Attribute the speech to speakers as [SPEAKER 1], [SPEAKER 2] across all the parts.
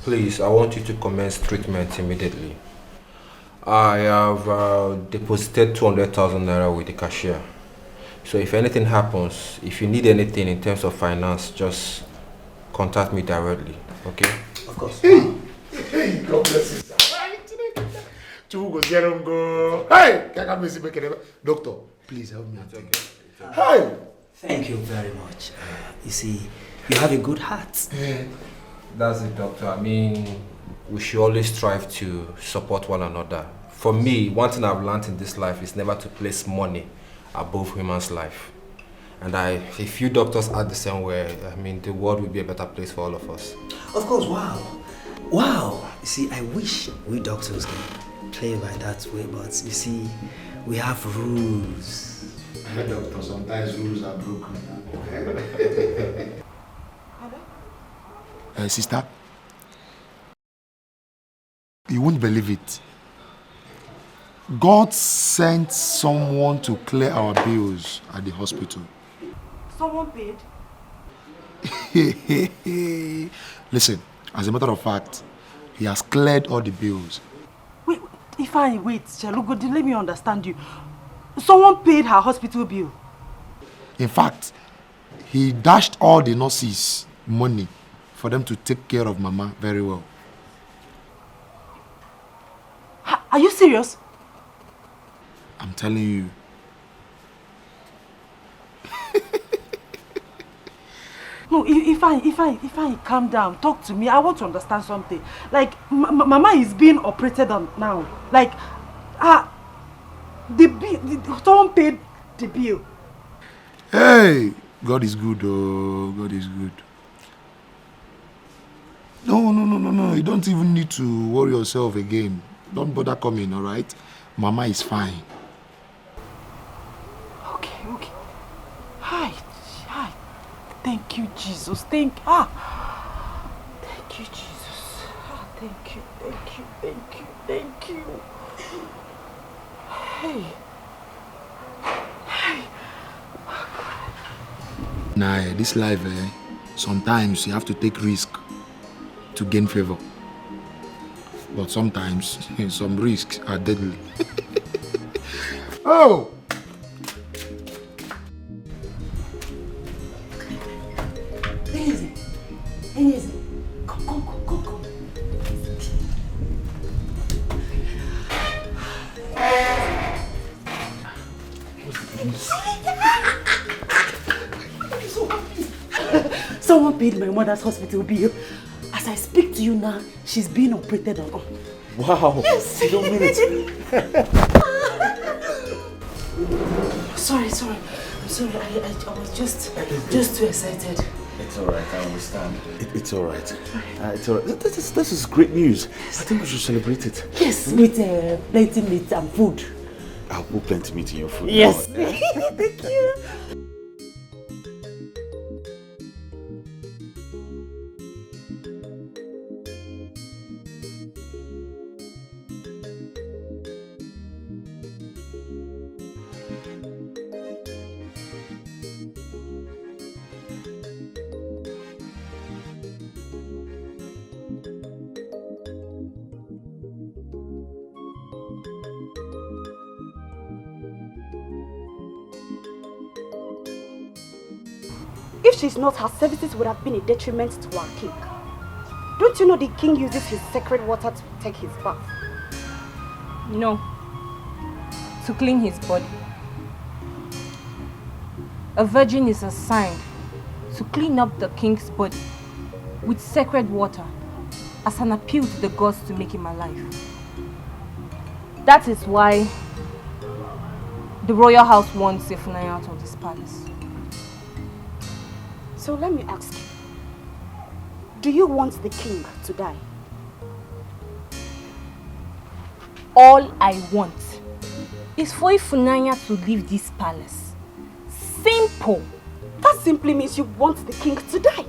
[SPEAKER 1] Please, I want you to commence treatment immediately. I have deposited 200,000 naira with the cashier. So if anything happens, if you need anything in terms of finance, just contact me directly, okay?
[SPEAKER 2] Of course.
[SPEAKER 3] Hey, God bless you. Hey, doctor, please help me. Hey!
[SPEAKER 2] Thank you very much. You see, you have a good heart.
[SPEAKER 1] That's it, doctor. I mean, we should always strive to support one another. For me, one thing I've learned in this life is never to place money above human's life. And if you doctors act the same way, I mean, the world will be a better place for all of us.
[SPEAKER 2] Of course, wow. Wow. You see, I wish we doctors can play by that way, but you see, we have rules.
[SPEAKER 3] Doctor, sometimes rules are broken. Sister, you won't believe it. God sent someone to clear our bills at the hospital.
[SPEAKER 4] Someone paid?
[SPEAKER 3] Listen, as a matter of fact, he has cleared all the bills.
[SPEAKER 4] Wait, Chalugo, let me understand you. Someone paid her hospital bill?
[SPEAKER 3] In fact, he dashed all the nurses money for them to take care of Mama very well.
[SPEAKER 4] Are you serious?
[SPEAKER 3] I'm telling you.
[SPEAKER 4] No, if I calm down, talk to me. I want to understand something. Like, Mama is being operated on now. Like, someone paid the bill.
[SPEAKER 3] Hey, God is good, oh, God is good. No. You don't even need to worry yourself again. Don't bother coming, all right? Mama is fine.
[SPEAKER 4] Okay. Hi. Thank you, Jesus. Thank you, Jesus. Thank you. Hey.
[SPEAKER 3] Nah, this life, sometimes you have to take risk to gain favor. But sometimes, some risks are deadly. Oh!
[SPEAKER 4] Easy. Come. Someone paid my mother's hospital bill. As I speak to you now, she's being operated on.
[SPEAKER 5] Wow.
[SPEAKER 4] Yes.
[SPEAKER 5] You don't mean it.
[SPEAKER 4] Sorry. I'm sorry. I was just too excited.
[SPEAKER 5] It's alright, I understand. It's alright. It's alright. This is great news. I think we should celebrate it.
[SPEAKER 4] Yes, with plenty meat and food.
[SPEAKER 5] I'll put plenty meat in your food.
[SPEAKER 4] Yes.
[SPEAKER 5] Now.
[SPEAKER 4] Thank you.
[SPEAKER 6] If she's not, her services would have been a detriment to our king. Don't you know the king uses his sacred water to take his bath?
[SPEAKER 7] No. To clean his body. A virgin is assigned to clean up the king's body with sacred water as an appeal to the gods to make him alive. That is why the royal house wants Zephaniah out of this palace.
[SPEAKER 6] So let me ask you, do you want the king to die?
[SPEAKER 7] All I want is for Ifunanya to leave this palace. Simple.
[SPEAKER 6] That simply means you want the king to die.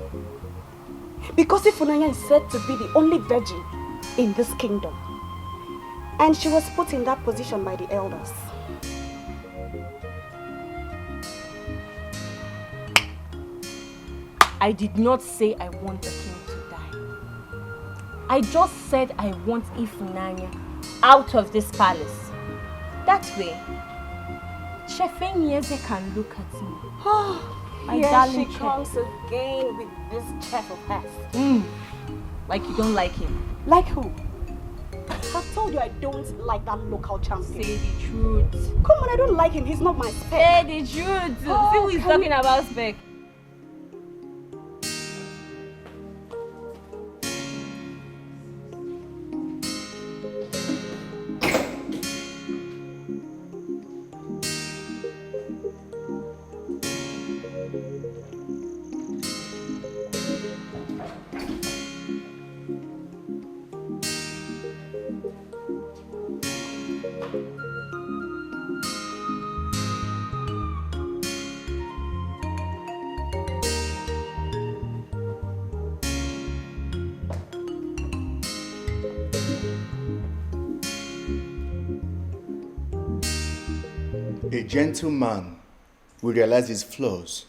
[SPEAKER 6] Because Ifunanya is said to be the only virgin in this kingdom. And she was put in that position by the elders.
[SPEAKER 7] I did not say I want the king to die. I just said I want Ifunanya out of this palace. That way, Chefenyeze can look at me. My
[SPEAKER 6] Here
[SPEAKER 7] darling
[SPEAKER 6] she
[SPEAKER 7] chef.
[SPEAKER 6] comes again with this chef of hers.
[SPEAKER 7] Like you don't like him.
[SPEAKER 6] Like who? I've told you I don't like that local champion.
[SPEAKER 7] Say the truth.
[SPEAKER 6] Come on, I don't like him. He's not my spec.
[SPEAKER 7] Say the truth. See who is talking about spec.
[SPEAKER 5] A gentleman will realize his flaws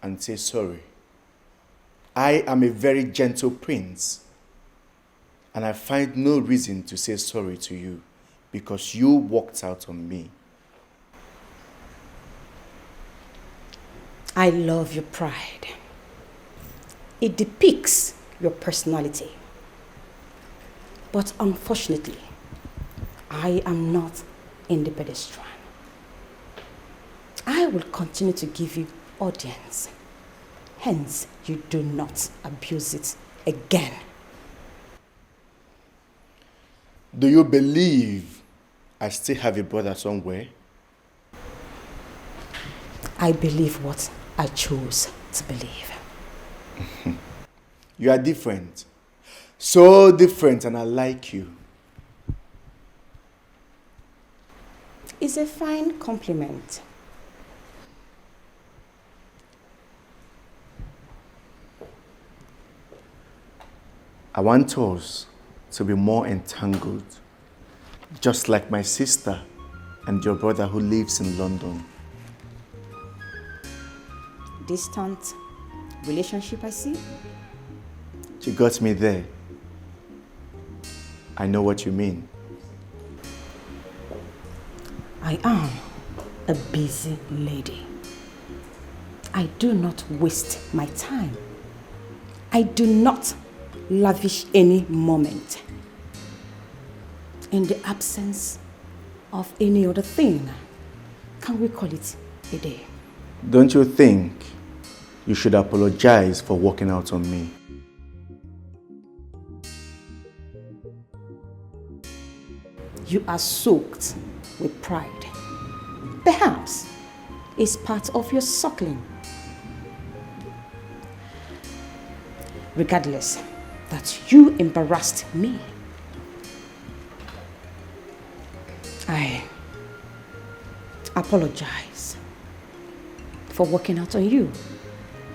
[SPEAKER 5] and say sorry. I am a very gentle prince, and I find no reason to say sorry to you because you walked out on me.
[SPEAKER 8] I love your pride. It depicts your personality. But unfortunately, I am not in the pedestrian. I will continue to give you audience. Hence, you do not abuse it again.
[SPEAKER 5] Do you believe I still have a brother somewhere?
[SPEAKER 8] I believe what I chose to believe.
[SPEAKER 5] You are different. So different, and I like you.
[SPEAKER 8] It's a fine compliment.
[SPEAKER 5] I want us to be more entangled, just like my sister and your brother who lives in London.
[SPEAKER 8] Distant relationship, I see.
[SPEAKER 5] You got me there. I know what you mean.
[SPEAKER 8] I am a busy lady. I do not waste my time. I do not lavish any moment. In the absence of any other thing, can we call it a day?
[SPEAKER 5] Don't you think you should apologize for walking out on me?
[SPEAKER 8] You are soaked with pride. Perhaps it's part of your suckling. Regardless, that you embarrassed me. I apologize for walking out on you,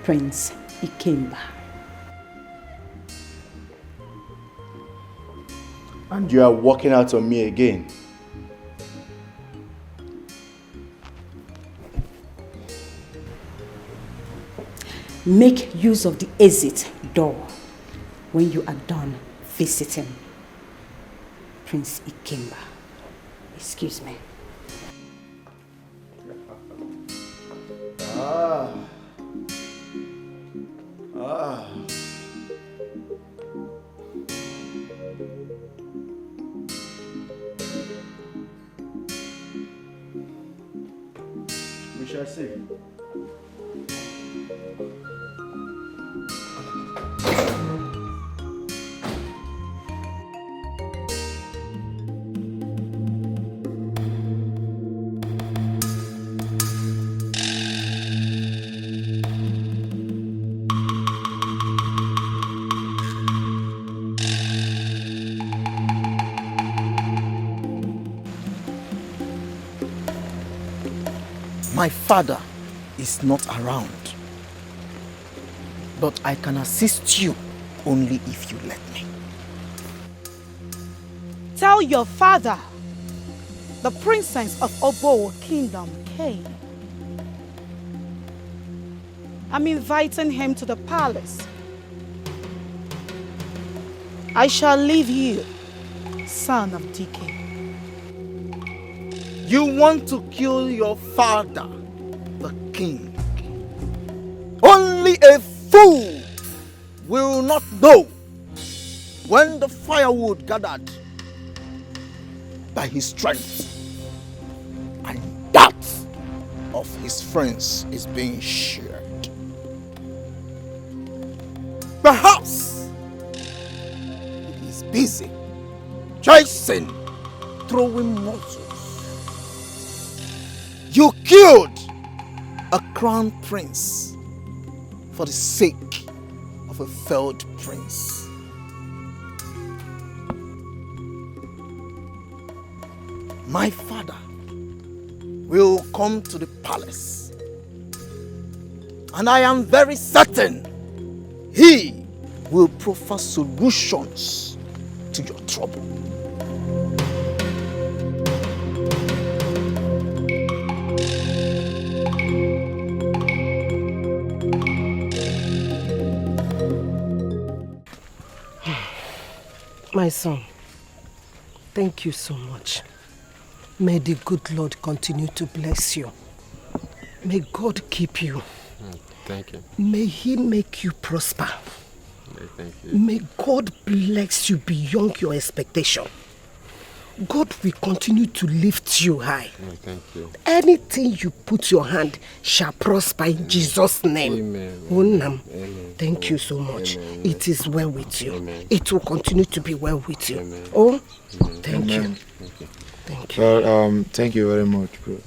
[SPEAKER 8] Prince Ikemba.
[SPEAKER 5] And you are walking out on me again.
[SPEAKER 8] Make use of the exit door when you are done visiting Prince Ikemba. Excuse me.
[SPEAKER 5] We shall see.
[SPEAKER 9] My father is not around, but I can assist you only if you let me.
[SPEAKER 10] Tell your father the princess of Obo Kingdom came. I'm inviting him to the palace. I shall leave you, son of DK.
[SPEAKER 9] You want to kill your father, the king. Only a fool will not know when the firewood gathered by his strength and that of his friends is being shared. Perhaps he is busy chasing, throwing muscles. You killed a crown prince for the sake of a failed prince. My father will come to the palace, and I am very certain he will proffer solutions to your trouble.
[SPEAKER 4] My son, thank you so much. May the good Lord continue to bless you. May God keep you.
[SPEAKER 1] Thank you.
[SPEAKER 4] May He make you prosper.
[SPEAKER 1] Thank you.
[SPEAKER 4] May God bless you beyond your expectation. God will continue to lift you high.
[SPEAKER 1] Thank you.
[SPEAKER 4] Anything you put your hand shall prosper in Jesus' name.
[SPEAKER 1] Amen.
[SPEAKER 4] Amen. Thank you so much.
[SPEAKER 1] Amen.
[SPEAKER 4] It is well with you.
[SPEAKER 1] Amen.
[SPEAKER 4] It will continue to be well with you.
[SPEAKER 1] Amen.
[SPEAKER 4] Oh,
[SPEAKER 1] Amen.
[SPEAKER 4] thank you.
[SPEAKER 1] Thank you.
[SPEAKER 4] Thank you.
[SPEAKER 3] Well, thank you very much, bro.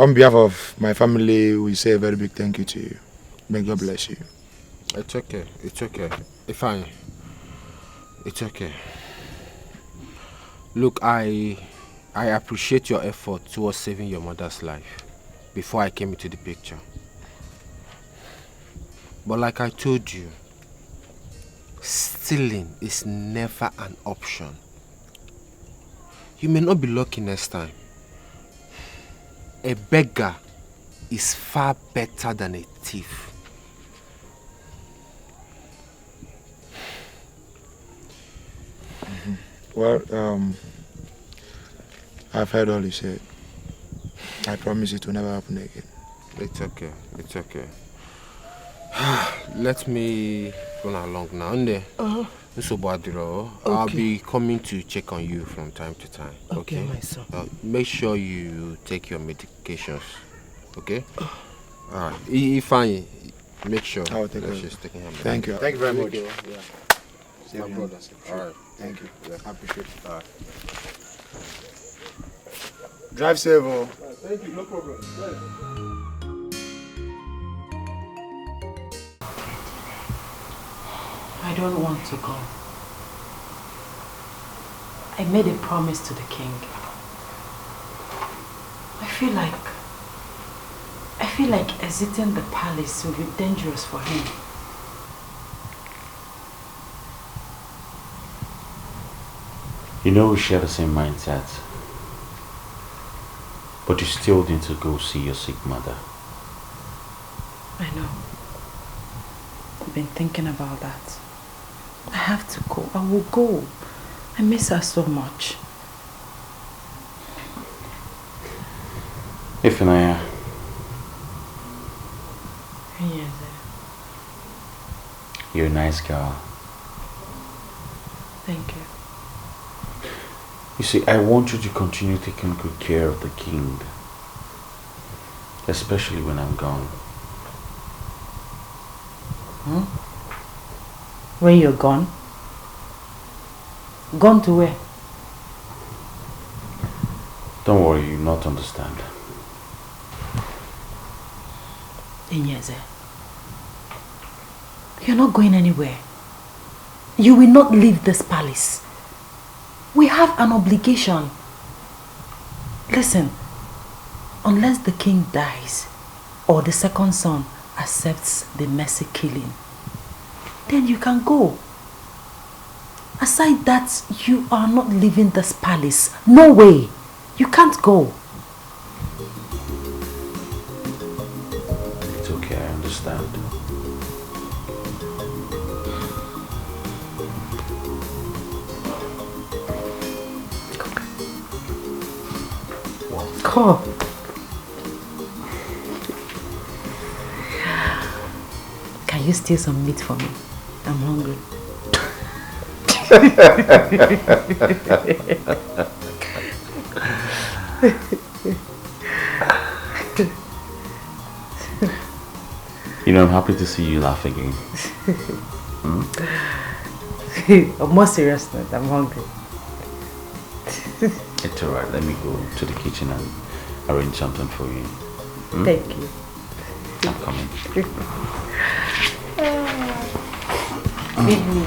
[SPEAKER 3] On behalf of my family, we say a very big thank you to you. May God bless you.
[SPEAKER 1] It's okay. It's okay. Fine. It's okay. Look, I appreciate your effort towards saving your mother's life before I came into the picture. But like I told you, stealing is never an option. You may not be lucky next time. A beggar is far better than a thief.
[SPEAKER 3] Well, I've heard all you said. I promise it will never happen again.
[SPEAKER 1] It's okay. It's okay. Let me run along now. I'll be coming to check on you from time to time.
[SPEAKER 4] Okay, my son.
[SPEAKER 1] Make sure you take your medications. Okay? Alright. If I make sure
[SPEAKER 3] I will take
[SPEAKER 1] that
[SPEAKER 3] care.
[SPEAKER 1] she's taking her
[SPEAKER 3] Thank you.
[SPEAKER 1] medication.
[SPEAKER 3] Thank you very much.
[SPEAKER 1] Yeah. My brother. Alright.
[SPEAKER 3] Thank you.
[SPEAKER 1] Yeah.
[SPEAKER 3] I appreciate it.
[SPEAKER 1] Alright.
[SPEAKER 3] Drive safe. Oh.
[SPEAKER 1] Thank you. No problem.
[SPEAKER 4] I don't want to go. I made a promise to the king. I feel like exiting the palace will be dangerous for him.
[SPEAKER 11] You know we share the same mindset. But you still need to go see your sick mother.
[SPEAKER 4] I know. I've been thinking about that. I have to go. I will go. I miss her so much.
[SPEAKER 11] Ifunanya.
[SPEAKER 4] Yes.
[SPEAKER 11] You're a nice girl.
[SPEAKER 4] Thank you.
[SPEAKER 11] You see, I want you to continue taking good care of the king. Especially when I'm gone.
[SPEAKER 4] Huh? When you're gone? Gone to where?
[SPEAKER 11] Don't worry, you'll not understand.
[SPEAKER 4] Inyeze, you're not going anywhere. You will not leave this palace. We have an obligation. Listen, unless the king dies or the second son accepts the mercy killing, then you can go. Aside that, you are not leaving this palace. No way. You can't go.
[SPEAKER 11] It's okay, I understand.
[SPEAKER 4] Come. Can you steal some meat for me? I'm hungry.
[SPEAKER 11] You know, I'm happy to see you laugh again.
[SPEAKER 4] On more serious note, I'm hungry.
[SPEAKER 11] It's alright, let me go to the kitchen and arrange something for you.
[SPEAKER 4] Thank you.
[SPEAKER 11] I'm coming.
[SPEAKER 4] Big meat.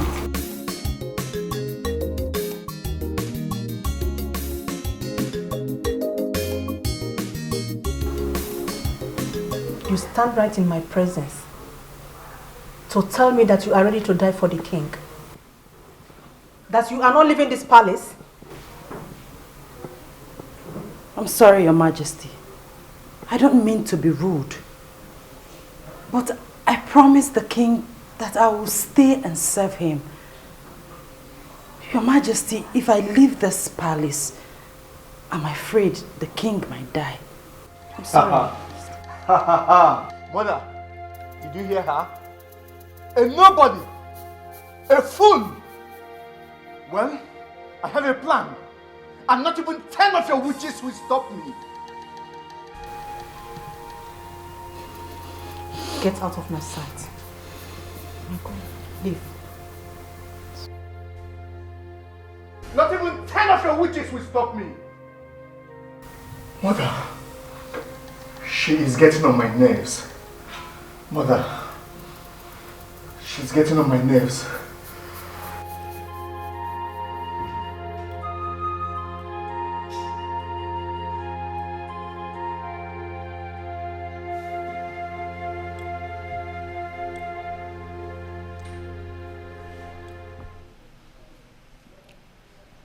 [SPEAKER 10] You stand right in my presence to tell me that you are ready to die for the king. That you are not leaving this palace.
[SPEAKER 4] I'm sorry, Your Majesty. I don't mean to be rude. But I promised the king that I will stay and serve him. Your Majesty, if I leave this palace, I'm afraid the king might die. I'm sorry.
[SPEAKER 5] Mother, did you hear her? A nobody, a fool. Well, I have a plan, and not even 10 of your witches will stop me.
[SPEAKER 10] Get out of my sight. Leave.
[SPEAKER 5] Not even 10 of your witches will stop me. Mother, she is getting on my nerves. Mother, she's getting on my nerves.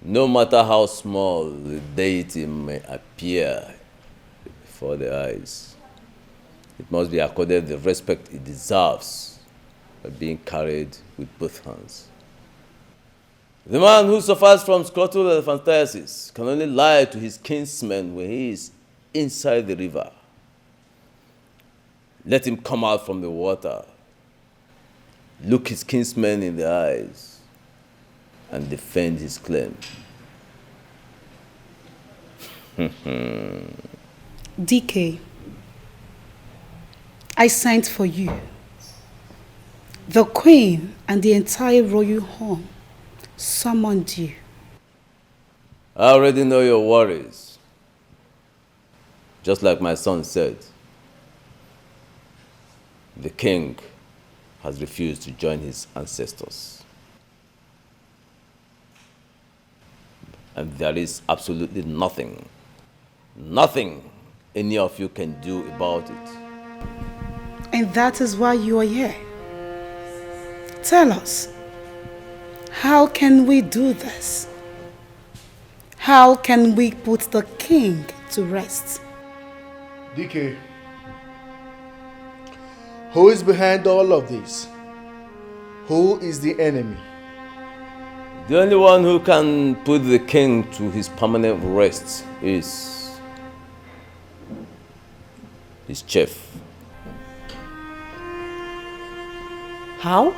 [SPEAKER 12] No matter how small the deity may appear before the eyes, it must be accorded the respect it deserves by being carried with both hands. The man who suffers from scrotal elephantiasis can only lie to his kinsman when he is inside the river. Let him come out from the water, look his kinsman in the eyes, and defend his claim.
[SPEAKER 10] DK, I sent for you. The queen and the entire royal home summoned you.
[SPEAKER 12] I already know your worries. Just like my son said, the king has refused to join his ancestors. And there is absolutely nothing any of you can do about it.
[SPEAKER 10] And that is why you are here. Tell us, how can we do this? How can we put the king to rest?
[SPEAKER 5] DK, who is behind all of this? Who is the enemy?
[SPEAKER 12] The only one who can put the king to his permanent rest is his chief.
[SPEAKER 4] How?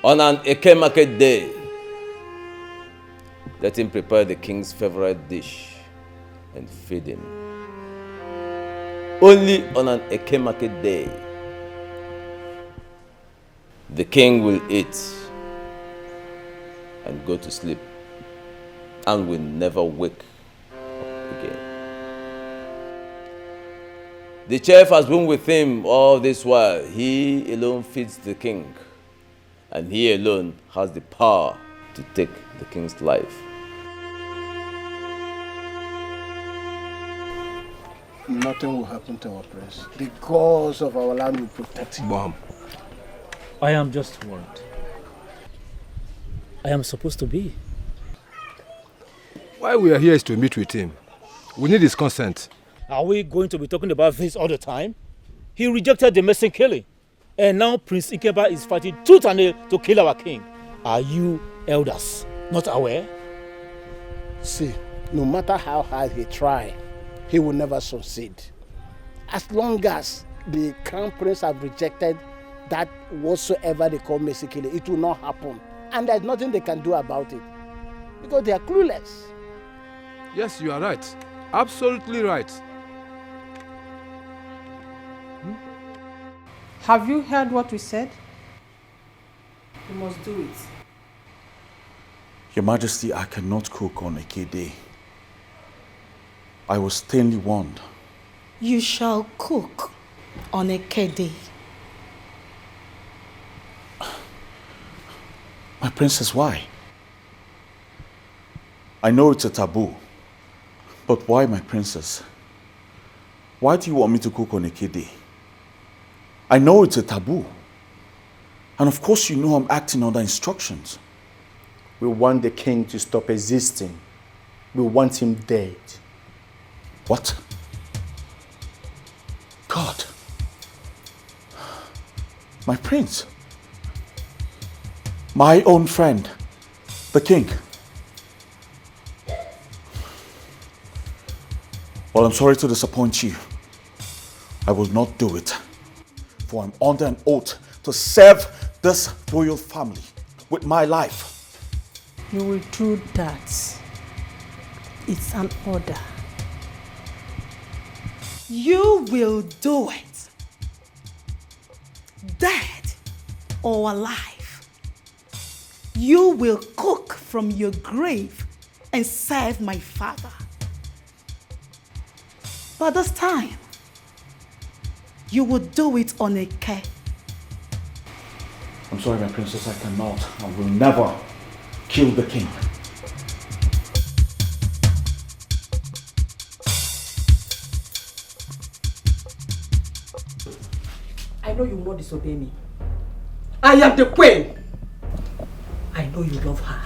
[SPEAKER 12] On an Eke market day, let him prepare the king's favorite dish and feed him. Only on an Eke market day, the king will eat and go to sleep and will never wake up again. The chef has been with him all this while. He alone feeds the king, and he alone has the power to take the king's life.
[SPEAKER 9] Nothing will happen to our prince. The gods of our land will protect him.
[SPEAKER 1] Bomb.
[SPEAKER 13] I am just worried. I am supposed to be.
[SPEAKER 1] Why we are here is to meet with him. We need his consent.
[SPEAKER 13] Are we going to be talking about this all the time? He rejected the Mason killing. And now Prince Ikeba is fighting tooth and nail to kill our king. Are you elders not aware?
[SPEAKER 9] See, no matter how hard he try, he will never succeed. As long as the crown prince have rejected that whatsoever they call Mesikele, it will not happen. And there's nothing they can do about it. Because they are clueless.
[SPEAKER 1] Yes, you are right. Absolutely right.
[SPEAKER 14] Have you heard what we said? You must do it.
[SPEAKER 11] Your Majesty, I cannot cook on Eke Day. I was sternly warned.
[SPEAKER 10] You shall cook on a Day.
[SPEAKER 11] My princess, why? I know it's a taboo, but why, my princess? Why do you want me to cook on Eke Day? I know it's a taboo. And of course you know I'm acting under instructions.
[SPEAKER 5] We want the king to stop existing. We want him dead.
[SPEAKER 11] What? God. My prince. My own friend. The king. Well, I'm sorry to disappoint you. I will not do it. For I'm under an oath to serve this royal family with my life.
[SPEAKER 10] You will do that. It's an order. You will do it. Dead or alive. You will cook from your grave and serve my father. But this time, you will do it on a Eke.
[SPEAKER 11] I'm sorry, my princess, I cannot. I will never kill the king.
[SPEAKER 14] I know you will not disobey me. I am the queen. I know you love her.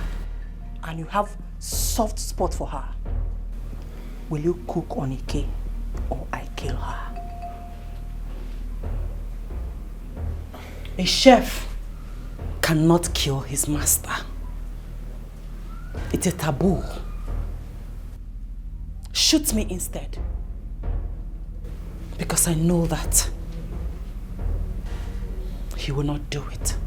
[SPEAKER 14] And you have soft spot for her. Will you cook on Eke or I kill her? A chef cannot kill his master. It's a taboo. Shoot me instead. Because I know that he will not do it.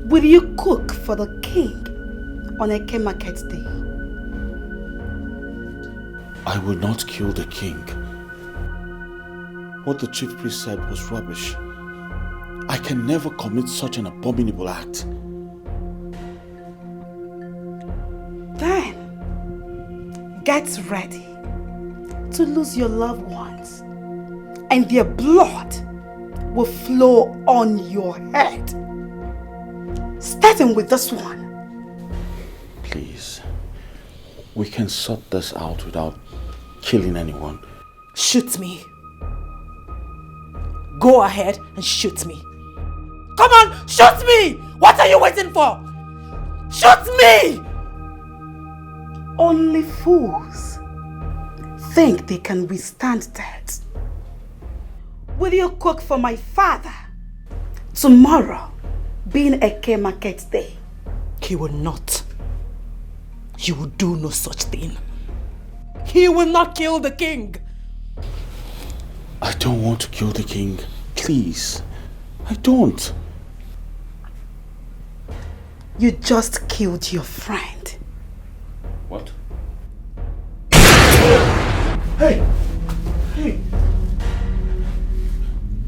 [SPEAKER 10] Will you cook for the king on Eke Market Day?
[SPEAKER 11] I will not kill the king. What the chief priest said was rubbish. I can never commit such an abominable act.
[SPEAKER 10] Then, get ready to lose your loved ones, and their blood will flow on your head. Starting with this one.
[SPEAKER 11] Please, we can sort this out without killing anyone.
[SPEAKER 10] Shoot me. Go ahead and shoot me. Come on, shoot me! What are you waiting for? Shoot me! Only fools think they can withstand that. Will you cook for my father tomorrow, being Eke Market Day?
[SPEAKER 14] He will not. You will do no such thing. He will not kill the king.
[SPEAKER 11] I don't want to kill the king. Please. I don't.
[SPEAKER 10] You just killed your friend.
[SPEAKER 11] What? Hey! Hey!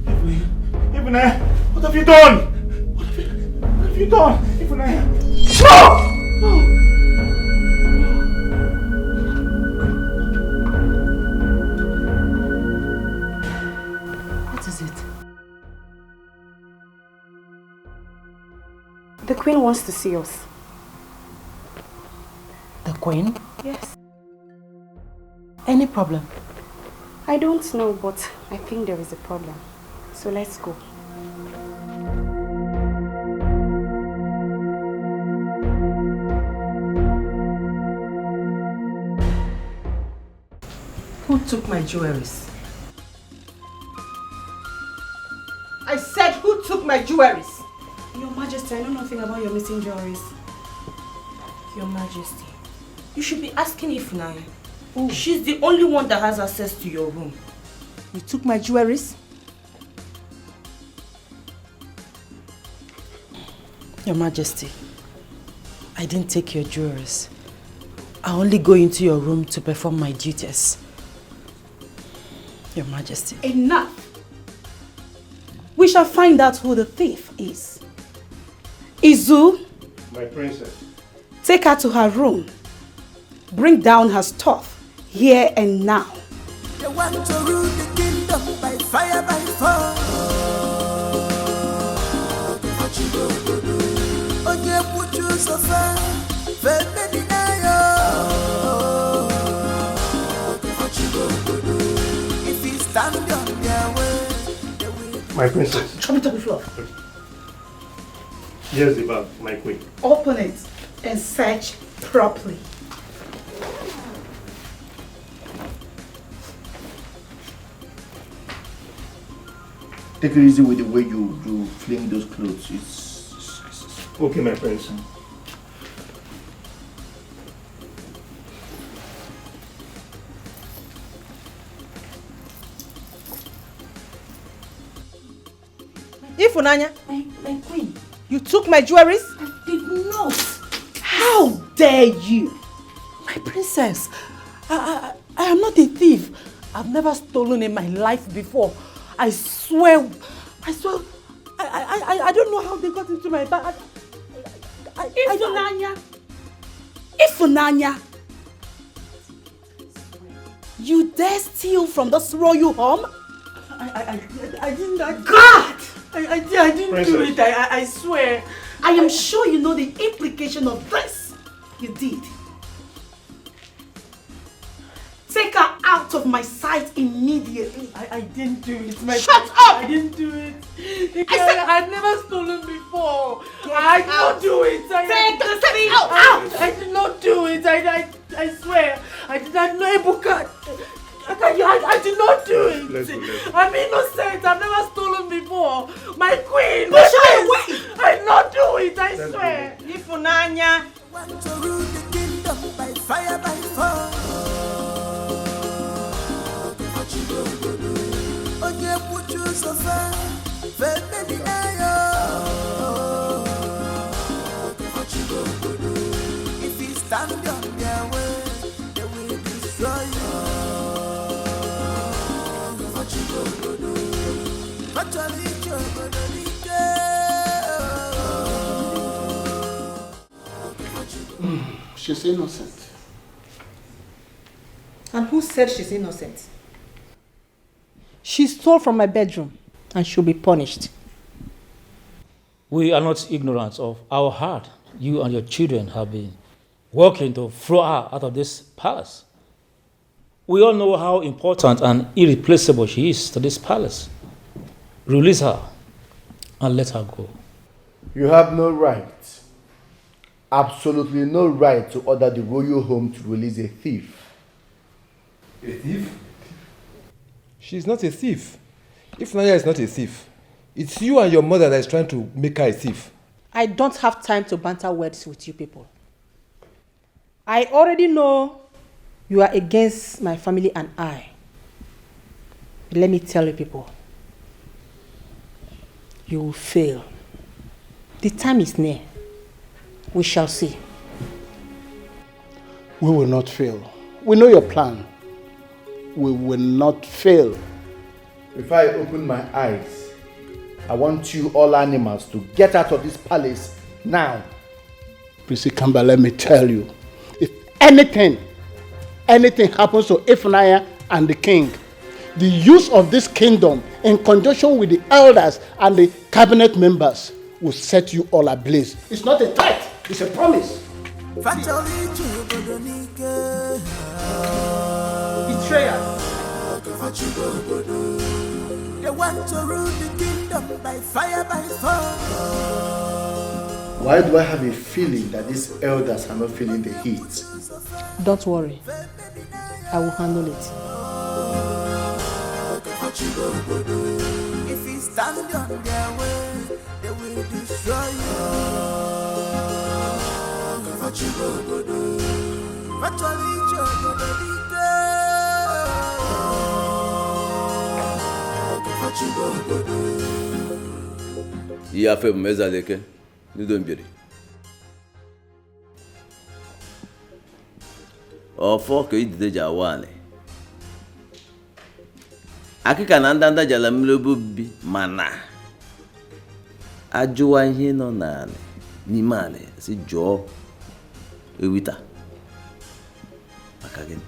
[SPEAKER 11] Ibune! What have you done? What have you done? Ibune! No! No!
[SPEAKER 6] What is it? The queen wants to see us.
[SPEAKER 14] The queen?
[SPEAKER 6] Yes.
[SPEAKER 14] Any problem?
[SPEAKER 6] I don't know, but I think there is a problem. So let's go.
[SPEAKER 14] Who took my jewelries? I said, who took my jewelries? Majesty, I know nothing about your missing jewelries.
[SPEAKER 7] Your Majesty, you should be asking Ifunanya. She's the only one that has access to your room.
[SPEAKER 14] You took my jewelries?
[SPEAKER 4] Your Majesty, I didn't take your jewelries. I only go into your room to perform my duties. Your Majesty.
[SPEAKER 14] Enough! We shall find out who the thief is. Izu,
[SPEAKER 15] my princess,
[SPEAKER 14] take her to her room. Bring down her stuff here and now.
[SPEAKER 16] They want to rule the kingdom by fire, by force. Oye, put you so far, if you stand on their way,
[SPEAKER 15] my princess.
[SPEAKER 14] Show me to the floor.
[SPEAKER 15] Here's the bag, my queen.
[SPEAKER 14] Open it and search properly.
[SPEAKER 5] Take it easy with the way you fling those clothes. It's
[SPEAKER 15] okay, my prince.
[SPEAKER 14] Ifunanya,
[SPEAKER 4] my queen,
[SPEAKER 14] you took my jewelries?
[SPEAKER 4] I did not.
[SPEAKER 14] How dare you?
[SPEAKER 4] My princess, I am not a thief. I've never stolen in my life before. I swear, I don't know how they got into my bag.
[SPEAKER 14] Ifunanya, you dare steal from this royal home?
[SPEAKER 4] I didn't.
[SPEAKER 14] God!
[SPEAKER 4] I didn't do it. I swear.
[SPEAKER 14] I am sure you know the implication of this. You did. Take her out of my sight immediately.
[SPEAKER 4] I didn't do it.
[SPEAKER 14] Shut up!
[SPEAKER 4] I didn't do it.
[SPEAKER 14] I've
[SPEAKER 4] never stolen before.
[SPEAKER 14] I did not do it. Take this thing out!
[SPEAKER 4] I did not do it. I swear. I did not know Ebuka. I did not do it.
[SPEAKER 15] Let's go.
[SPEAKER 4] I'm innocent. I've never stolen before. My queen.
[SPEAKER 14] Push her away.
[SPEAKER 4] I did not do it. I swear.
[SPEAKER 14] Ifunanya.
[SPEAKER 16] Want to rule the kingdom by fire, by force. Oye, put you so far, if you stand on their way, they will destroy you.
[SPEAKER 9] She's innocent.
[SPEAKER 14] And who said she's innocent? She stole from my bedroom and she'll be punished.
[SPEAKER 13] We are not ignorant of how hard you and your children have been working to throw her out of this palace. We all know how important and irreplaceable she is to this palace. Release her and let her go.
[SPEAKER 5] You have no right, absolutely no right to order the royal home to release a thief.
[SPEAKER 1] A thief? She's not a thief. If Naya is not a thief, it's you and your mother that is trying to make her a thief.
[SPEAKER 14] I don't have time to banter words with you people. I already know you are against my family and I. But let me tell you people, you will fail. The time is near. We shall see.
[SPEAKER 9] We will not fail. We know your plan. We will not fail.
[SPEAKER 5] If I open my eyes, I want you all animals to get out of this palace now.
[SPEAKER 9] Prince Kamba, let me tell you, if anything happens to Ifunanya and the king, the use of this kingdom in conjunction with the elders and the cabinet members will set you all ablaze. It's not a threat, it's a promise.
[SPEAKER 14] Betrayers.
[SPEAKER 16] They want to rule the kingdom by fire, by force.
[SPEAKER 5] Why do I have a feeling that these elders are not feeling the heat?
[SPEAKER 14] Don't worry. I will handle it.
[SPEAKER 16] If you stand on their way, they will destroy you. Virtually,
[SPEAKER 12] ihe afọ bụ mezaleke n'udo mbiri ọfọ ka idide ji awa anị akịka na ndanda jala mmiri obi mana ajụwa ihe nọ n'anị n'ime anị si jụọ ewita maka gịnị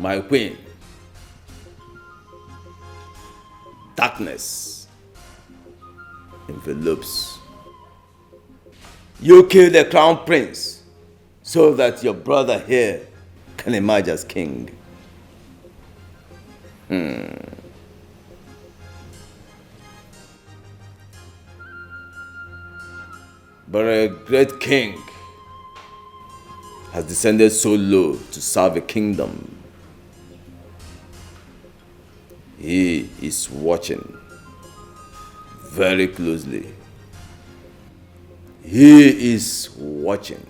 [SPEAKER 12] My queen, darkness envelopes. You kill the crown prince so that your brother here can emerge as king. But a great king has descended so low to serve a kingdom. He is watching very closely. He is watching.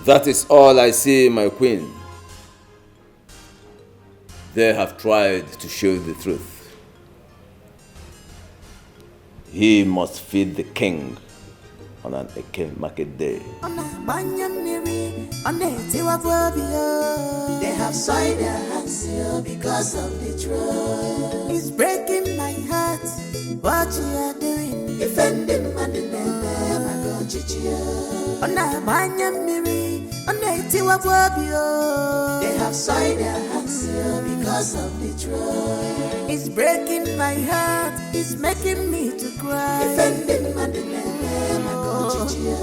[SPEAKER 12] That is all I see, my queen. They have tried to show the truth. He must feed the king on an Eke market day.
[SPEAKER 16] They have soiled their hands here because of the truth. It's breaking my heart what you are doing. Defending money, my God, Chichia. They have soiled their hands here because of the truth. It's breaking my heart, it's making me to cry. Defending money, my God, Chichia.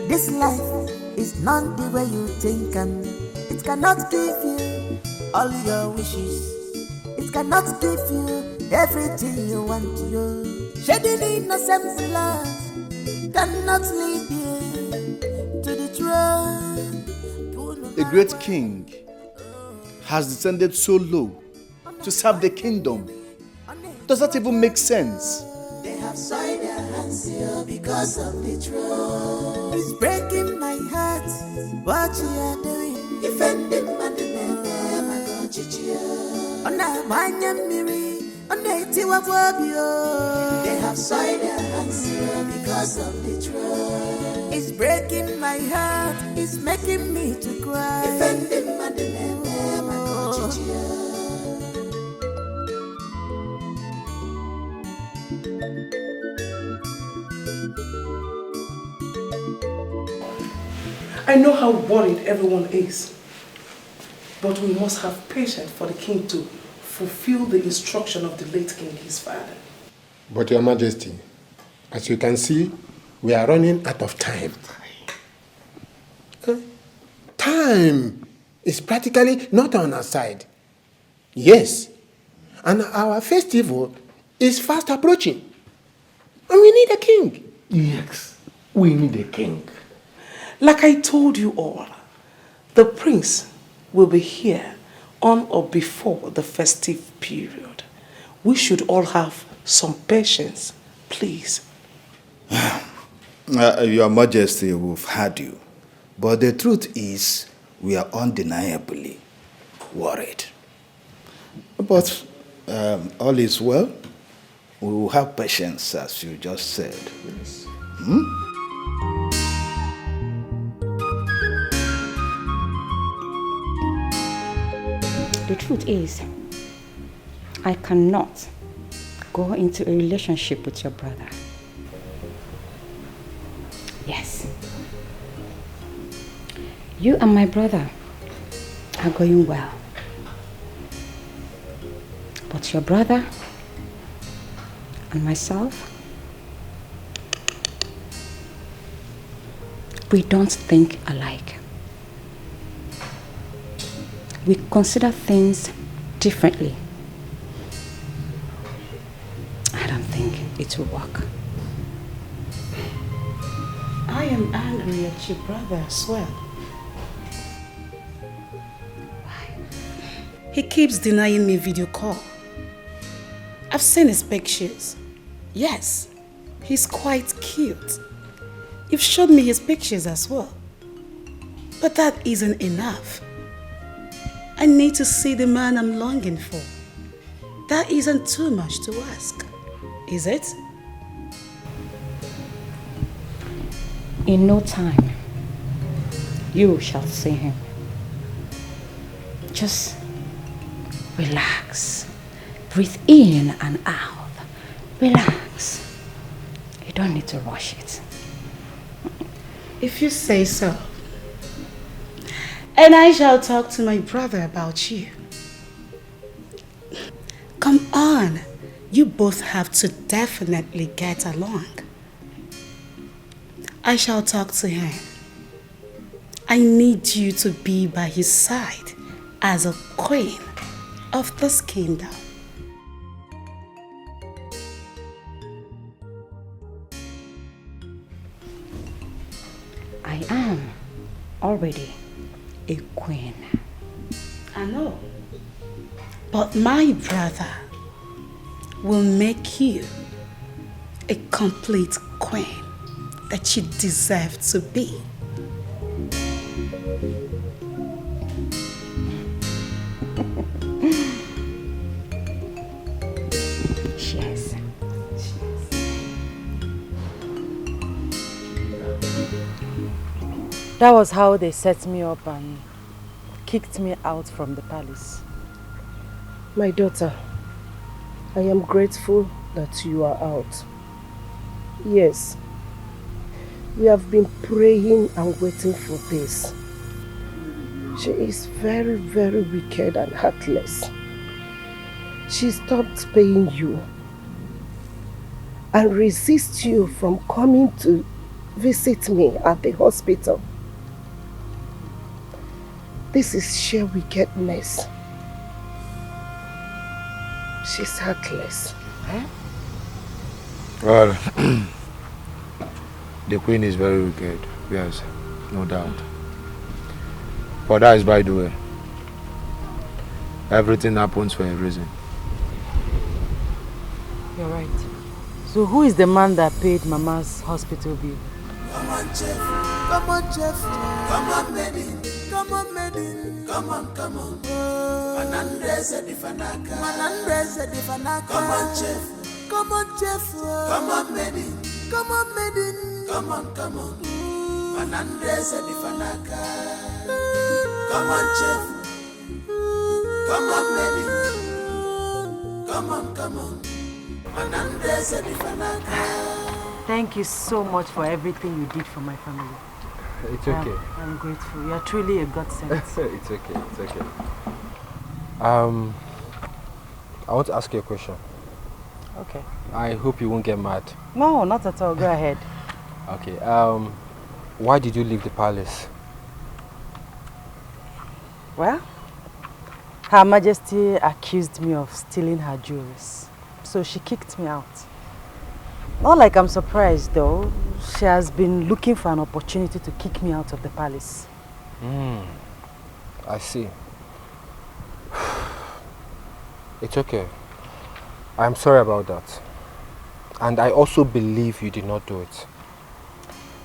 [SPEAKER 16] This life is not the way you think, and it cannot give you all your wishes. It cannot give you everything you want to you. Shedding innocent blood cannot lead you to the throne.
[SPEAKER 5] A great king has descended so low to serve the kingdom. Does that even make sense?
[SPEAKER 16] They have soiled their hands here because of the truth. It's breaking my heart what you are doing. Defending my God, Chichia. They have soiled their hands here because of the truth. It's breaking my heart, it's making me to cry. Defending my God, Chichia.
[SPEAKER 14] I know how worried everyone is, but we must have patience for the king to fulfill the instruction of the late king, his father.
[SPEAKER 17] But Your Majesty, as you can see, we are running out of time. Time is practically not on our side. Yes, and our festival is fast approaching. And we need a king.
[SPEAKER 14] Yes, we need a king. Like I told you all, the prince will be here on or before the festive period. We should all have some patience, please.
[SPEAKER 18] Your Majesty, we've heard you. But the truth is, we are undeniably worried. But all is well. We will have patience, as you just said. Yes.
[SPEAKER 8] The truth is, I cannot go into a relationship with your brother. Yes. You and my brother are going well. But your brother and myself, we don't think alike. We consider things differently. I don't think it will work.
[SPEAKER 10] I am angry at your brother as well. He keeps denying me video call. I've seen his pictures. Yes, he's quite cute. You've showed me his pictures as well. But that isn't enough. I need to see the man I'm longing for. That isn't too much to ask, is it?
[SPEAKER 8] In no time, you shall see him. Just relax. Breathe in and out. Relax. You don't need to rush it.
[SPEAKER 10] If you say so. And I shall talk to my brother about you. Come on. You both have to definitely get along. I shall talk to him. I need you to be by his side as a queen of this kingdom.
[SPEAKER 8] I am already a queen.
[SPEAKER 10] I know. But my brother will make you a complete queen that you deserve to be.
[SPEAKER 8] Cheers.
[SPEAKER 4] That was how they set me up and kicked me out from the palace.
[SPEAKER 19] My daughter, I am grateful that you are out. Yes, we have been praying and waiting for this. She is very, very wicked and heartless. She stopped paying you and resists you from coming to visit me at the hospital. This is sheer wickedness. She's heartless. Eh?
[SPEAKER 3] Well, the queen is very wicked, yes, no doubt. But that is by the way. Everything happens for a reason.
[SPEAKER 4] You're right. So who is the man that paid Mama's hospital bill?
[SPEAKER 16] Come on, Jeff. Come on, Jeff. Come on, Medin. Come on, Medin. Come on, come on. Manandreza difanaka. Manandreza difanaka. Come on, Jeff. Come on, Jeff. Come on, Medin. Come on, Medin. Come on, come on. Manandreza difanaka. Come on, Jeff. Come on, Medin. Come on, come on. Manandreza difanaka.
[SPEAKER 4] Thank you so much for everything you did for my family.
[SPEAKER 1] It's okay.
[SPEAKER 4] I'm grateful. You're truly a godsend.
[SPEAKER 1] It's okay, it's okay. I want to ask you a question.
[SPEAKER 4] Okay.
[SPEAKER 1] I hope you won't get mad.
[SPEAKER 4] No, not at all. Go ahead.
[SPEAKER 1] Okay. Why did you leave the palace?
[SPEAKER 4] Well, Her Majesty accused me of stealing her jewels, so she kicked me out. Not like I'm surprised though. She has been looking for an opportunity to kick me out of the palace.
[SPEAKER 1] I see. It's okay. I'm sorry about that. And I also believe you did not do it.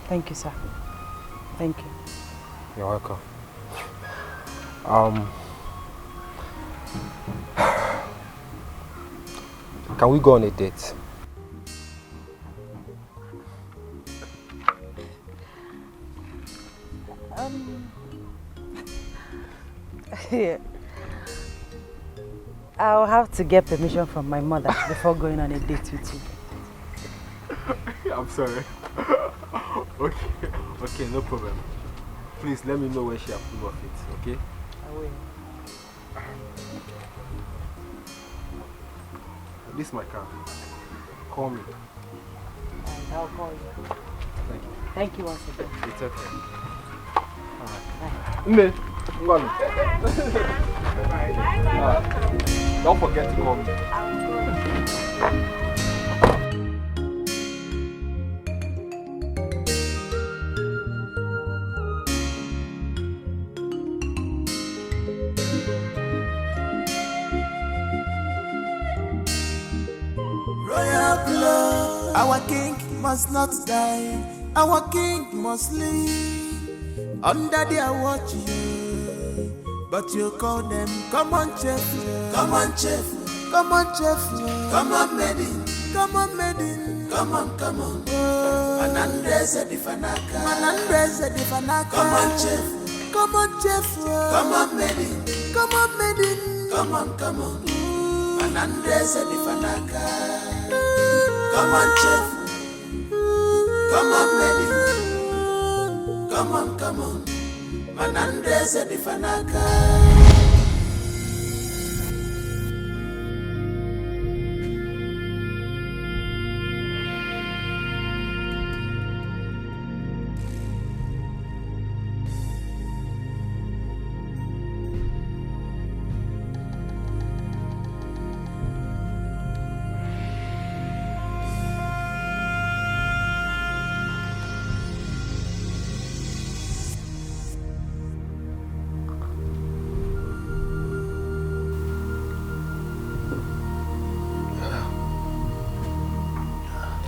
[SPEAKER 4] Thank you, sir. Thank you.
[SPEAKER 1] You're welcome. Can we go on a date?
[SPEAKER 4] Yeah. I'll have to get permission from my mother before going on a date with you.
[SPEAKER 1] I'm sorry. Okay, no problem. Please let me know when she approves of it, okay?
[SPEAKER 4] I will.
[SPEAKER 1] This is my car. Call me.
[SPEAKER 4] And I'll call you.
[SPEAKER 1] Thank you.
[SPEAKER 4] Thank you once again.
[SPEAKER 1] It's okay.
[SPEAKER 4] Bye.
[SPEAKER 1] Nne, ngwanu. Don't forget to call me.
[SPEAKER 16] Royal blood, our king must not die, our king must live under their watch. But you call them, come on, chef, come on, chef, come on, chef, come on, maiden, come on, maiden, come on, come on. Manandreze di fanaka, Manandreze di fanaka, come on, chef, come on, chef, come on, maiden, come on, maiden, come on, come on. Manandreze di fanaka, come on, chef, come on, maiden, come on, come on. Manandreze di fanaka.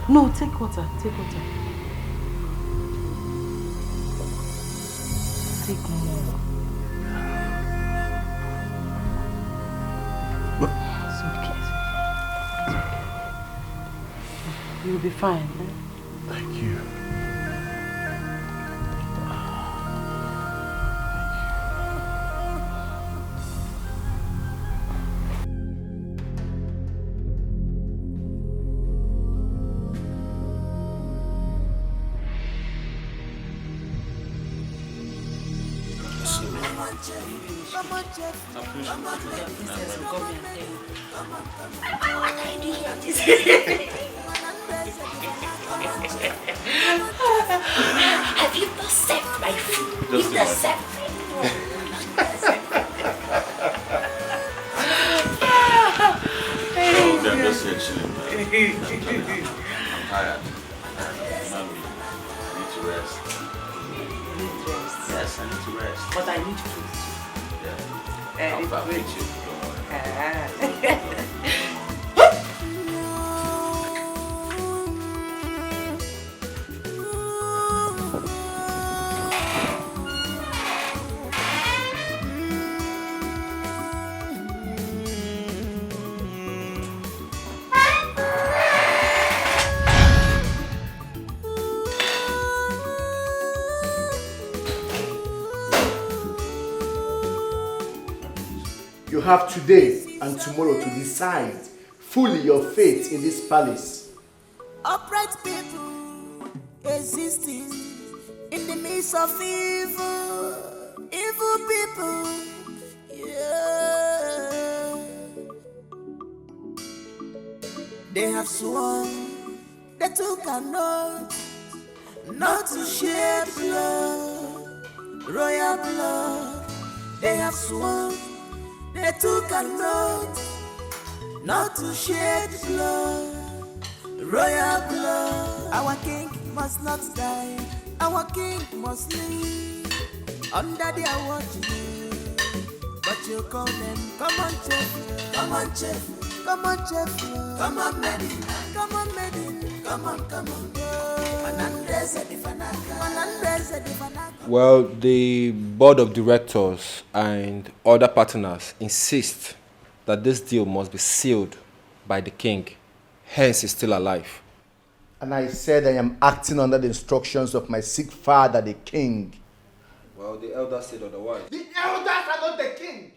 [SPEAKER 4] No, take water. Take water. Take more. It's okay. You'll be fine. Eh?
[SPEAKER 11] Thank you.
[SPEAKER 20] Have you not served my food? You've not served my food.
[SPEAKER 11] I'm just here chilling, man. I'm tired. I need to rest. Yes, I need to rest.
[SPEAKER 14] But I need food.
[SPEAKER 11] Yeah. I'll feed you. Don't worry.
[SPEAKER 5] You have today and tomorrow to decide fully your fate in this palace.
[SPEAKER 16] Upright people existing in the midst of evil, evil people. Yeah. They have sworn they took an oath not to shed blood, royal blood. They have sworn they took an oath not to shed blood, royal blood. Our king must not die, our king must live under their watch. But you call them, come on, chef, come on, chef, come on, chef, come on, maiden, come on, maiden, come on, come on. Manandreze di fanaka, Manandreze di fanaka.
[SPEAKER 1] Well, the board of directors and other partners insist that this deal must be sealed by the king, hence he's still alive.
[SPEAKER 5] And I said I am acting under the instructions of my sick father, the king.
[SPEAKER 1] Well, the elders said otherwise.
[SPEAKER 5] The elders are not the king.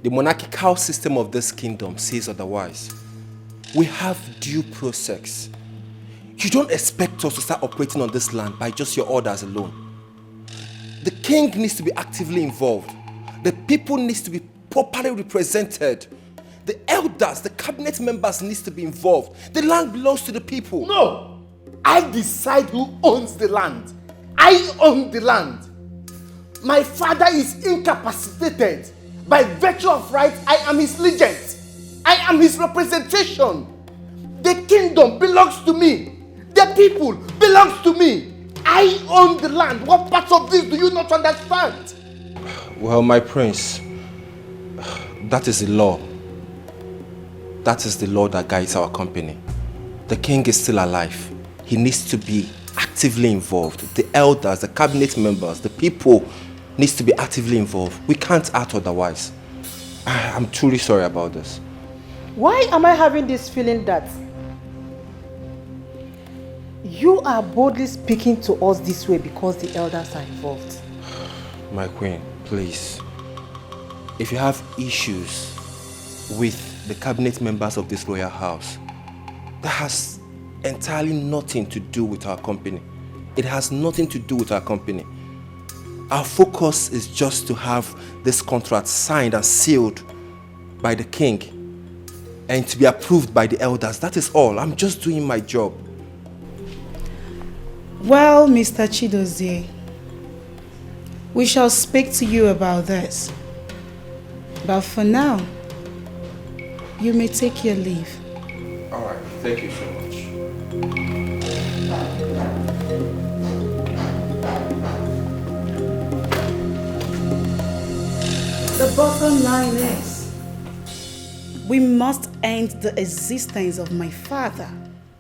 [SPEAKER 1] The monarchical system of this kingdom says otherwise. We have due process. You don't expect us to start operating on this land by just your orders alone. The king needs to be actively involved. The people needs to be properly represented. The elders, the cabinet members needs to be involved. The land belongs to the people.
[SPEAKER 5] No! I decide who owns the land. I own the land. My father is incapacitated. By virtue of right, I am his legend. I am his representation. The kingdom belongs to me. The people belongs to me. I own the land. What part of this do you not understand?
[SPEAKER 1] Well, my prince, that is the law. That is the law that guides our company. The king is still alive. He needs to be actively involved. The elders, the cabinet members, the people needs to be actively involved. We can't act otherwise. I'm truly sorry about this.
[SPEAKER 14] Why am I having this feeling that you are boldly speaking to us this way because the elders are involved?
[SPEAKER 1] My queen, please. If you have issues with the cabinet members of this royal house, that has entirely nothing to do with our company. It has nothing to do with our company. Our focus is just to have this contract signed and sealed by the king and to be approved by the elders. That is all. I'm just doing my job.
[SPEAKER 10] Well, Mr. Chidozie, we shall speak to you about this. But for now, you may take your leave.
[SPEAKER 1] All right. Thank you so much.
[SPEAKER 10] The bottom line is, we must end the existence of my father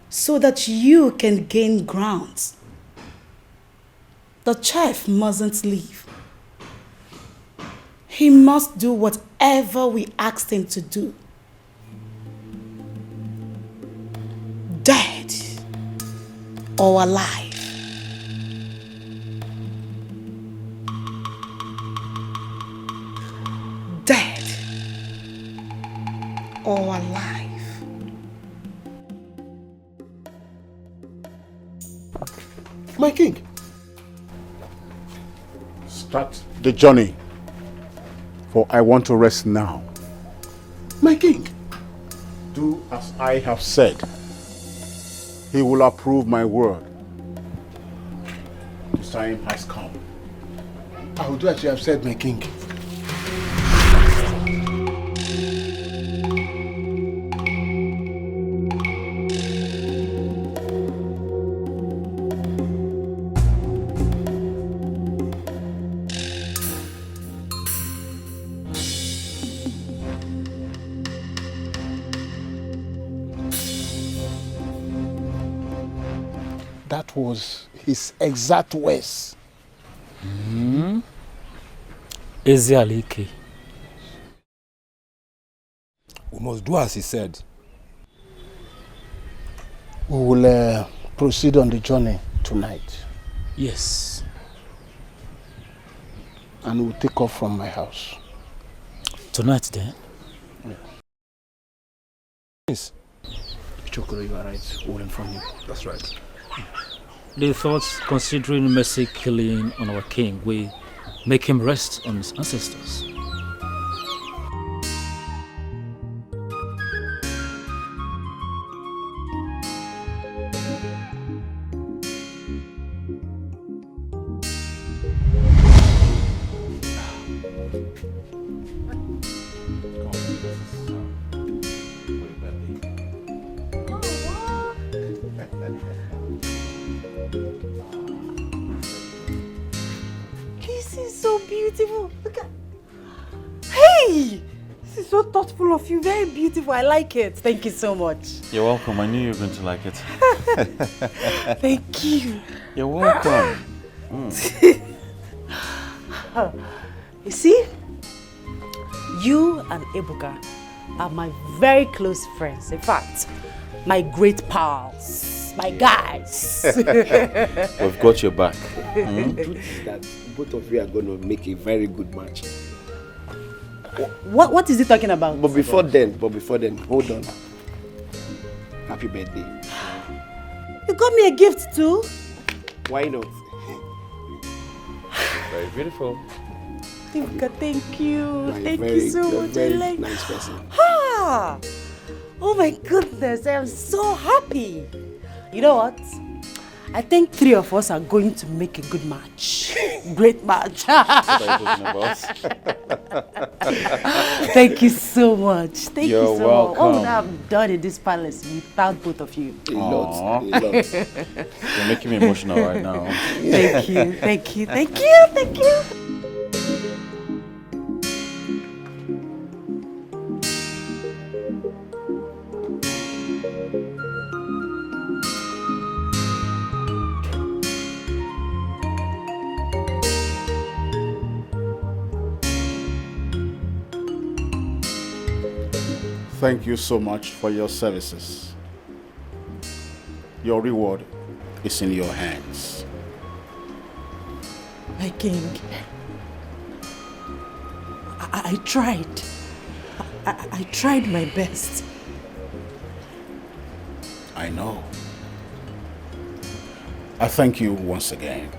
[SPEAKER 10] so that you can gain grounds. The chief mustn't leave. He must do whatever we asked him to do. Dead or alive. Dead or alive.
[SPEAKER 9] My king, start the journey, for I want to rest now. My king, do as I have said. He will approve my word. The time has come.
[SPEAKER 17] I will do as you have said, my king.
[SPEAKER 9] That was his exact words.
[SPEAKER 13] Chizzy Alichi.
[SPEAKER 21] We must do as he said.
[SPEAKER 9] We will proceed on the journey tonight.
[SPEAKER 13] Yes.
[SPEAKER 9] And we'll take off from my house.
[SPEAKER 13] Tonight then?
[SPEAKER 21] Yes.
[SPEAKER 9] Chokoro, you are right. We'll inform you.
[SPEAKER 21] That's right.
[SPEAKER 13] The thoughts considering mercy killing on our king, we make him rest on his ancestors.
[SPEAKER 14] This is so beautiful. Look at. Hey! This is so thoughtful of you. Very beautiful. I like it. Thank you so much.
[SPEAKER 11] You're welcome. I knew you were going to like it.
[SPEAKER 14] Thank you.
[SPEAKER 11] You're welcome.
[SPEAKER 14] You see, you and Ebuka are my very close friends. In fact, my great pals, my guys.
[SPEAKER 11] We've got your back.
[SPEAKER 17] The truth is that both of you are going to make a very good match.
[SPEAKER 14] What is he talking about?
[SPEAKER 9] But before then, hold on. Happy birthday.
[SPEAKER 14] You got me a gift too?
[SPEAKER 9] Why not?
[SPEAKER 12] Very beautiful.
[SPEAKER 14] Thank you. Thank
[SPEAKER 9] Very-
[SPEAKER 14] you so
[SPEAKER 9] you're a
[SPEAKER 14] much.
[SPEAKER 9] very
[SPEAKER 14] I like...
[SPEAKER 9] nice person.
[SPEAKER 14] Ha! Oh my goodness, I am so happy. You know what? I think 3 of us are going to make a good match. Great match.
[SPEAKER 11] What are you talking about?
[SPEAKER 14] Thank you so much. Thank
[SPEAKER 11] You're
[SPEAKER 14] you so much. What would
[SPEAKER 11] welcome.
[SPEAKER 14] I have done in this palace without both of you?
[SPEAKER 9] A lot.
[SPEAKER 11] You're making me emotional right now.
[SPEAKER 14] Thank you. Thank you. Thank you. Thank you.
[SPEAKER 11] Thank you so much for your services. Your reward is in your hands.
[SPEAKER 14] My king, I tried. I tried my best.
[SPEAKER 11] I know. I thank you once again.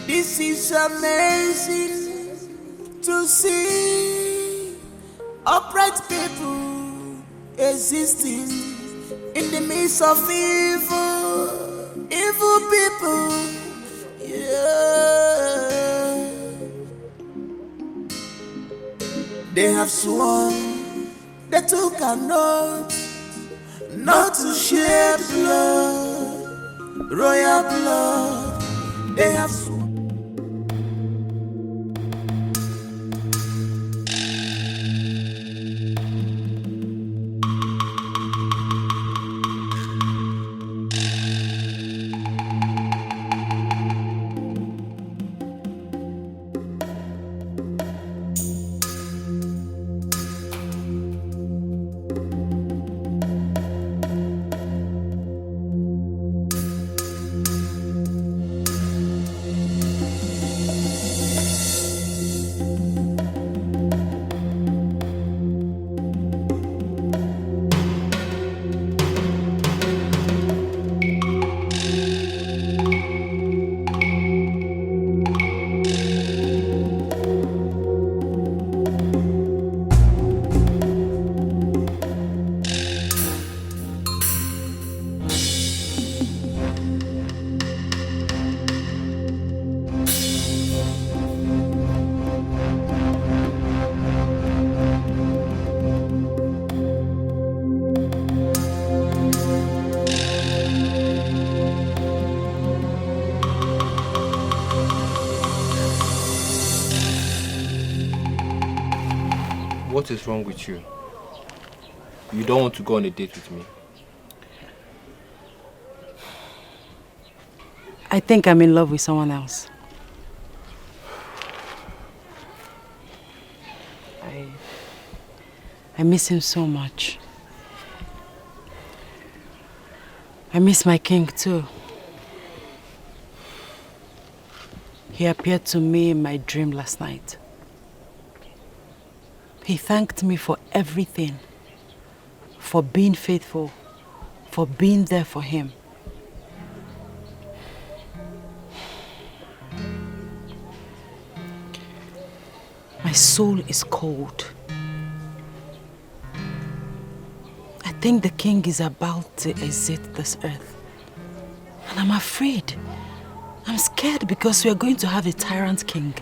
[SPEAKER 16] This is amazing to see upright people existing in the midst of evil people. Yeah. They have sworn they took an oath not to shed blood, royal blood. They have sworn.
[SPEAKER 1] What is wrong with you? You don't want to go on a date with me?
[SPEAKER 14] I think I'm in love with someone else. I miss him so much. I miss my king too. He appeared to me in my dream last night. He thanked me for everything, for being faithful, for being there for him. My soul is cold. I think the king is about to exit this earth. And I'm afraid
[SPEAKER 4] I'm scared because we are going to have a tyrant king.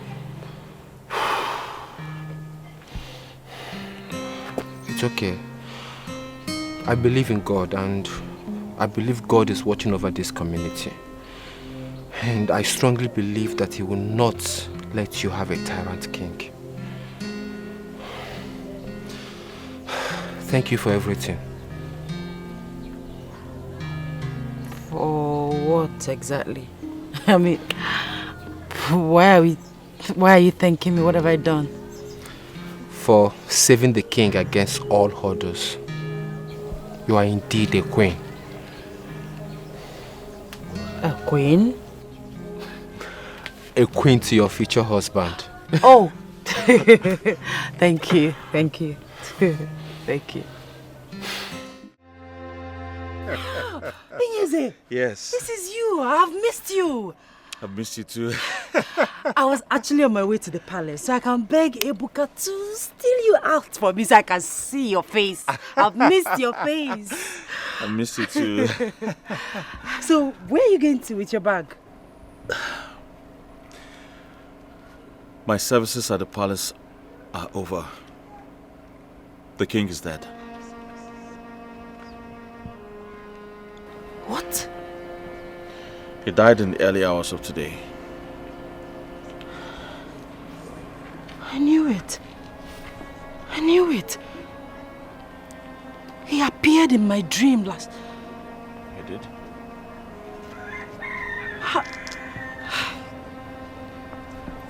[SPEAKER 1] It's okay. I believe in God, and I believe God is watching over this community. And I strongly believe that He will not let you have a tyrant king. Thank you for everything.
[SPEAKER 4] For what exactly? I mean, why are you thanking me? What have I done?
[SPEAKER 1] For saving the king against all others. You are indeed a queen.
[SPEAKER 4] A queen?
[SPEAKER 1] A queen to your future husband.
[SPEAKER 4] Oh! Thank you, thank you. Thank you. Inyeze,
[SPEAKER 11] Yes.
[SPEAKER 4] this is you. I've missed you.
[SPEAKER 11] I've missed you too.
[SPEAKER 4] I was actually on my way to the palace so I can beg Ebuka to steal you out for me so I can see your face. I've missed your face.
[SPEAKER 11] I missed you too.
[SPEAKER 4] So, where are you going to with your bag?
[SPEAKER 11] My services at the palace are over. The king is dead.
[SPEAKER 4] What?
[SPEAKER 11] He died in the early hours of today.
[SPEAKER 4] I knew it. I knew it. He appeared in my dream last...
[SPEAKER 11] He did?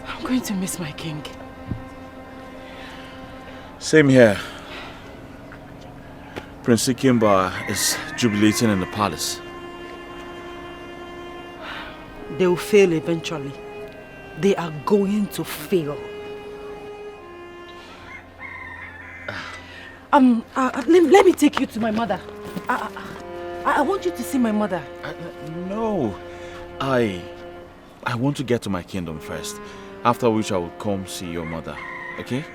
[SPEAKER 4] I'm going to miss my king.
[SPEAKER 11] Same here. Prince Ikimba is jubilating in the palace.
[SPEAKER 4] They will fail eventually. They are going to fail. Let me take you to my mother. I want you to see my mother.
[SPEAKER 11] No. I want to get to my kingdom first. After which I will come see your mother. Okay?